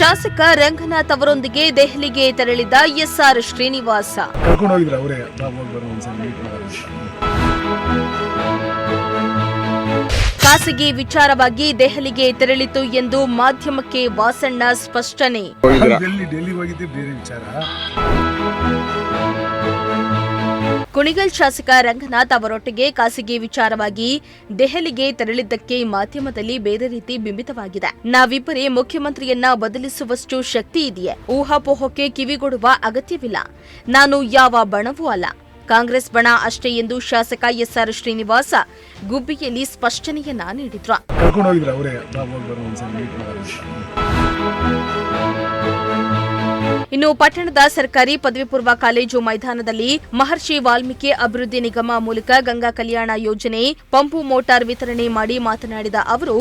ಶಾಸಕ ರಂಗನಾಥ್ ಅವರೊಂದಿಗೆ ದೆಹಲಿಗೆ ತೆರಳಿದ ಎಸ್ಆರ್ ಶ್ರೀನಿವಾಸ. ಖಾಸಗಿ ವಿಚಾರವಾಗಿ ದೆಹಲಿಗೆ ತೆರಳಿತು ಎಂದು ಮಾಧ್ಯಮಕ್ಕೆ ವಾಸಣ್ಣ ಸ್ಪಷ್ಟನೆ. ಕುಣಿಗಲ್ ಶಾಸಕ ರಂಗನಾಥ್ ಅವರೊಟ್ಟಿಗೆ ಖಾಸಗಿ ವಿಚಾರವಾಗಿ ದೆಹಲಿಗೆ ತೆರಳಿದ್ದಕ್ಕೆ ಮಾಧ್ಯಮದಲ್ಲಿ ಬೇರೆ ರೀತಿ ಬಿಂಬಿತವಾಗಿದೆ. ನಾವಿಬ್ಬರೇ ಮುಖ್ಯಮಂತ್ರಿಯನ್ನ ಬದಲಿಸುವಷ್ಟು ಶಕ್ತಿ ಇದೆಯೇ? ಊಹಾಪೋಹಕ್ಕೆ ಕಿವಿಗೊಡುವ ಅಗತ್ಯವಿಲ್ಲ. ನಾನು ಯಾವ ಬಣವೂ ಅಲ್ಲ, ಕಾಂಗ್ರೆಸ್ ಬಣ ಅಷ್ಟೇ ಎಂದು ಶಾಸಕ ಎಸ್ಆರ್ ಶ್ರೀನಿವಾಸ ಗುಬ್ಬಿಯಲ್ಲಿ ಸ್ಪಷ್ಟನೆಯನ್ನ ನೀಡಿದ್ರು. ಇನ್ನು ಪಟ್ಟಣದ ಸರ್ಕಾರಿ ಪದವಿ ಪೂರ್ವ ಕಾಲೇಜು ಮೈದಾನದಲ್ಲಿ ಮಹರ್ಷಿ ವಾಲ್ಮೀಕಿ ಅಭಿವೃದ್ಧಿ ನಿಗಮ ಮೂಲಕ ಗಂಗಾ ಕಲ್ಯಾಣ ಯೋಜನೆ ಪಂಪು ಮೋಟಾರ್ ವಿತರಣೆ ಮಾಡಿ ಮಾತನಾಡಿದ ಅವರು,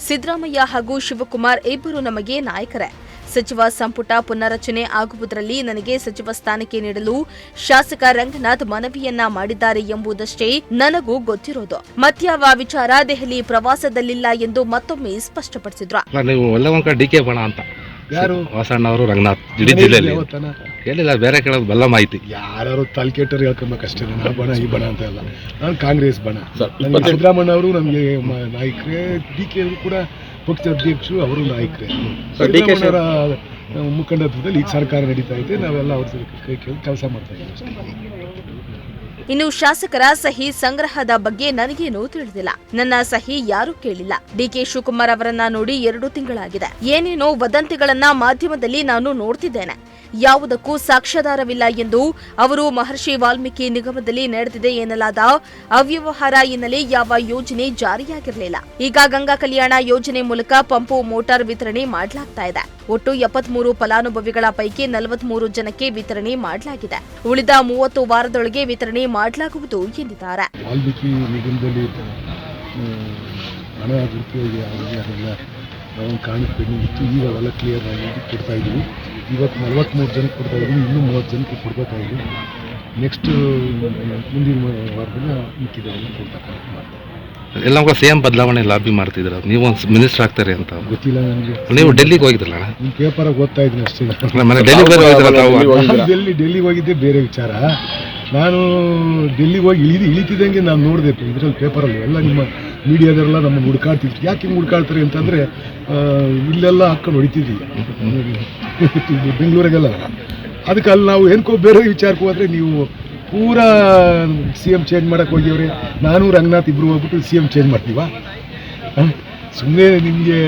ಸಿದ್ದರಾಮಯ್ಯ ಹಾಗೂ ಶಿವಕುಮಾರ್ ಇಬ್ಬರು ನಮಗೆ ನಾಯಕರೇ. ಸಚಿವ ಸಂಪುಟ ಪುನರಚನೆ ಆಗುವುದರಲ್ಲಿ ನನಗೆ ಸಚಿವ ಸ್ಥಾನಕ್ಕೆ ನೀಡಲು ಶಾಸಕ ರಂಗನಾಥ್ ಮನವಿಯನ್ನ ಮಾಡಿದ್ದಾರೆ ಎಂಬುದಷ್ಟೇ ನನಗೂ ಗೊತ್ತಿರೋದು. ಮತ್ಯಾವ ವಿಚಾರ ದೆಹಲಿ ಪ್ರವಾಸದಲ್ಲಿಲ್ಲ ಎಂದು ಮತ್ತೊಮ್ಮೆ ಸ್ಪಷ್ಟಪಡಿಸಿದ್ರು. ಯಾರು ವಾಸಣ್ಣ ಅವರು ರಂಗನಾಥ್ ಇಡೀ ಜಿಲ್ಲೆಯಲ್ಲಿ ಹೇಳಿಲ್ಲ, ಬೇರೆ ಕೇಳೋದು ಬಲ್ಲ ಮಾಹಿತಿ. ಯಾರು ತಲೆಕೆಟ್ಟರು ಹೇಳ್ಕೊಬೇಕಷ್ಟೇ. ನಾ ಬಣ ಈ ಬಣ ಅಂತ ಅಲ್ಲ, ನಾನು ಕಾಂಗ್ರೆಸ್ ಬಣ. ಸಿದ್ದರಾಮಯ್ಯ ಅವರು ನಮಗೆ ನಾಯಕರೇ, ಡಿ ಕೆ ಅವರು ಕೂಡ ಪಕ್ಷದ ಅಧ್ಯಕ್ಷರು, ಅವರು ನಾಯಕರೇ. ಸಿದ್ದರಾಮಯ್ಯವರ ಮುಖಂಡತ್ವದಲ್ಲಿ ಈಗ ಸರ್ಕಾರ ನಡೀತಾ ಇದೆ, ನಾವೆಲ್ಲ ಅವ್ರ ಕೈ ಕೇಳಿ ಕೆಲಸ ಮಾಡ್ತಾ ಇದ್ದೀವಿ ಅಷ್ಟೇ. ಇನ್ನು ಶಾಸಕರ ಸಹಿ ಸಂಗ್ರಹದ ಬಗ್ಗೆ ನನಗೇನೂ ತಿಳಿದಿಲ್ಲ. ನನ್ನ ಸಹಿ ಯಾರೂ ಕೇಳಿಲ್ಲ. ಡಿಕೆ ಶಿವಕುಮಾರ್ ಅವರನ್ನ ನೋಡಿ 2 ತಿಂಗಳಾಗಿದೆ. ಏನೇನೋ ವದಂತಿಗಳನ್ನ ಮಾಧ್ಯಮದಲ್ಲಿ ನಾನು ನೋಡ್ತಿದ್ದೇನೆ. ಯಾವುದಕ್ಕೂ ಸಾಕ್ಷ್ಯಾಧಾರವಿಲ್ಲ ಎಂದು ಅವರು ಮಹರ್ಷಿ ವಾಲ್ಮೀಕಿ ನಿಗಮದಲ್ಲಿ ನಡೆದಿದೆ ಎನ್ನಲಾದ ಅವ್ಯವಹಾರ ಹಿನ್ನೆಲೆ ಯಾವ ಯೋಜನೆ ಜಾರಿಯಾಗಿರಲಿಲ್ಲ. ಈಗ ಗಂಗಾ ಕಲ್ಯಾಣ ಯೋಜನೆ ಮೂಲಕ ಪಂಪು ಮೋಟಾರ್ ವಿತರಣೆ ಮಾಡಲಾಗ್ತಾ ಇದೆ. ಒಟ್ಟು 73 ಫಲಾನುಭವಿಗಳ ಪೈಕಿ 43 ಜನಕ್ಕೆ ವಿತರಣೆ ಮಾಡಲಾಗಿದೆ. ಉಳಿದ 30 ವಾರದೊಳಗೆ ವಿತರಣೆ ಮಾಡಲಾಗುವುದು ಎಂದಿದ್ದಾರೆ. ವಾಲ್ಮೀಕಿ ನಿಗಮದಲ್ಲಿ ಹಣ ದುರುಪಯೋಗ ಆಗಿದೆ, ನಾವು ಕಾರಣಕ್ಕೆ ಇತ್ತು. ಈಗ ಅವೆಲ್ಲ ಕ್ಲಿಯರ್ ಆಗಿ ಕೊಡ್ತಾ ಇದ್ದೀವಿ. ಇವತ್ತು 43 ಜನಕ್ಕೆ ಕೊಡ್ತಾ ಇದ್ದೀವಿ, ಇನ್ನೂ 30 ಜನಕ್ಕೆ ಕೊಡಬೇಕಾಗಿದೆ. ನೆಕ್ಸ್ಟ್ ಮುಂದಿನ ವಾರದಲ್ಲಿ ಮಿಕ್ಕಿದೆಲ್ಲ ಕೊಡ್ಬೇಕಾಗುತ್ತೆ. ಎಲ್ಲ ಸಿಎಂ ಬದಲಾವಣೆ ಲಾಬಿ ಮಾಡ್ತಿದ್ರ, ನೀವು ಒಂದು ಮಿನಿಸ್ಟರ್ ಆಗ್ತಾರೆ ಅಂತ ಗೊತ್ತಿಲ್ಲ ನನಗೆ. ನೀವು ಡೆಲ್ಲಿಗೆ ಹೋಗಿದ್ರಲ್ಲ, ನಿಮ್ಮ ಪೇಪರಾಗಿ ಓದ್ತಾ ಇದ್ದೀನಿ ಅಷ್ಟೇ. ಡೆಲ್ಲಿಗೆ ಹೋಗಿದ್ದೆ ಬೇರೆ ವಿಚಾರ. ನಾನು ಡೆಲ್ಲಿಗೆ ಹೋಗಿ ಇಳಿತಿದ್ದಂಗೆ ನಾನು ನೋಡಿದೆ ಇದರಲ್ಲಿ ಪೇಪರಲ್ಲಿ ಎಲ್ಲ ನಿಮ್ಮ ಮೀಡಿಯಾದವರೆಲ್ಲ ನಮ್ಮನ್ನು ಹುಡ್ಕಾಡ್ತಿದ್ರು. ಯಾಕೆ ಹಿಂಗೆ ಹುಡ್ಕಾಡ್ತಾರೆ ಅಂತಂದರೆ, ಇಲ್ಲೆಲ್ಲ ಹಾಕೊಂಡು ಹೊಡಿತಿದ್ವಿ ಬೆಂಗಳೂರಿಗೆಲ್ಲ. ಅದಕ್ಕೆ ಅಲ್ಲಿ ನಾವು ಏನಕ್ಕೋ ಬೇರೆ ವಿಚಾರಕ್ಕೆ ಹೋದರೆ ನೀವು ಪೂರಾ CM ಚೇಂಜ್ ಮಾಡೋಕ್ಕೆ ಹೋಗಿವ್ರೆ. ನಾನು ರಂಗನಾಥ್ ಇಬ್ಬರು ಹೋಗ್ಬಿಟ್ಟು CM ಚೇಂಜ್ ಮಾಡ್ತೀವಾ? ಸುಮ್ಮನೆ ನಿಮಗೆ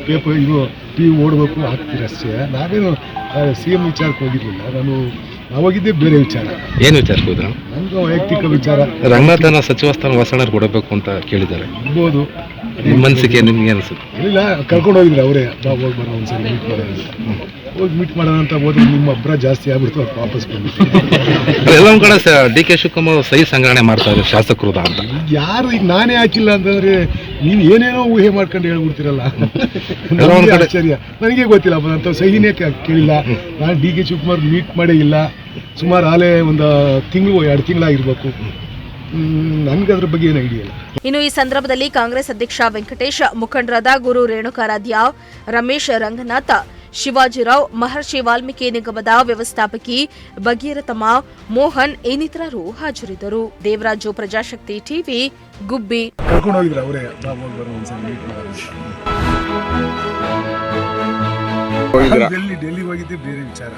ಪೇಪರ್ ಇದು TV ಓಡಬೇಕು ಹಾಕ್ತೀರಷ್ಟೇ. ನಾವೇನು CM ವಿಚಾರಕ್ಕೆ ಹೋಗಿರಲಿಲ್ಲ. ನಾವು ಹೋಗಿದ್ದೆ ಬೇರೆ ವಿಚಾರ. ಏನು ವಿಚಾರಕ್ಕೆ ಹೋದ? ನಮ್ಗೆ ವೈಯಕ್ತಿಕ ವಿಚಾರ. ರಂಗನಾಥನ ಸಚಿವ ಸ್ಥಾನ ವಾಸಣ್ಣ ಕೊಡಬೇಕು ಅಂತ ಕೇಳಿದ್ದಾರೆ. ಇರ್ಬೋದು. ನಿಮ್ಮ ಮನಸ್ಸಿಗೆ ನಿಮ್ಗೆ ಅನಿಸುತ್ತೆ? ಇಲ್ಲ, ಕರ್ಕೊಂಡು ಹೋಗಿದ್ರೆ ಅವರೇ, ಹೋಗಿ ಬರೋ ಒಂದ್ಸಲ ಮೀಟ್ ಮಾಡೋದು. ಹೋಗಿ ಮೀಟ್ ಮಾಡೋಣ ಅಂತ ಹೋದ್ರೆ ನಿಮ್ಮ ಅಬ್ಬರ ಜಾಸ್ತಿ ಆಗ್ಬಿಡ್ತು, ಅದು ವಾಪಸ್ ಬಂದ್ಬಿಟ್ಟು. ಎಲ್ಲ ಒಂದು ಕಡೆ ಡಿ ಕೆ ಶಿವಕುಮಾರ್ ಸಹಿ ಸಂಗ್ರಹಣೆ ಮಾಡ್ತಾರೆ ಶಾಸಕರು ಅಂತ. ಯಾರು ಈಗ ನಾನೇ ಹಾಕಿಲ್ಲ ಅಂತಂದ್ರೆ ನೀವು ಏನೇನೋ ಊಹೆ ಮಾಡ್ಕೊಂಡು ಹೇಳ್ಬಿಡ್ತೀರಲ್ಲ, ಆಶ್ಚರ್ಯ. ನನಗೆ ಗೊತ್ತಿಲ್ಲ, ಅಂತ ಸಹಿನೇ ಕೇಳಿಲ್ಲ. ನಾನು ಡಿ ಕೆ ಶಿವಕುಮಾರ್ ಮೀಟ್ ಮಾಡೇ ಇಲ್ಲ. ಸುಮಾರು ಆಲೇ ಒಂದು ತಿಂಗಳು 2 ತಿಂಗಳಾಗಿರ್ಬೇಕು. ನನ್ಗೆ ಅದ್ರ ಬಗ್ಗೆ ಏನು ಐಡಿಯಾ ಇಲ್ಲ. ಇನ್ನು ಈ ಸಂದರ್ಭದಲ್ಲಿ ಕಾಂಗ್ರೆಸ್ ಅಧ್ಯಕ್ಷ ವೆಂಕಟೇಶ್, ಮುಖಂಡರಾದ ಗುರು ರೇಣುಕಾರಾಧ್ಯ, ರಮೇಶ್, ರಂಗನಾಥ, ಶಿವಾಜಿರಾವ್, ಮಹರ್ಷಿ ವಾಲ್ಮೀಕಿ ನಿಗಮದ ವ್ಯವಸ್ಥಾಪಕಿ ಭಗೀರಥಮ್ಮ, ಮೋಹನ್ ಇನ್ನಿತರರು ಹಾಜರಿದ್ದರು. ದೇವರಾಜು, ಪ್ರಜಾಶಕ್ತಿ ಟಿವಿ, ಗುಬ್ಬಿ. ಡೆಲ್ಲಿಗೆ ಹೋಗಿದ್ದೆ ಬೇರೆ ವಿಚಾರ.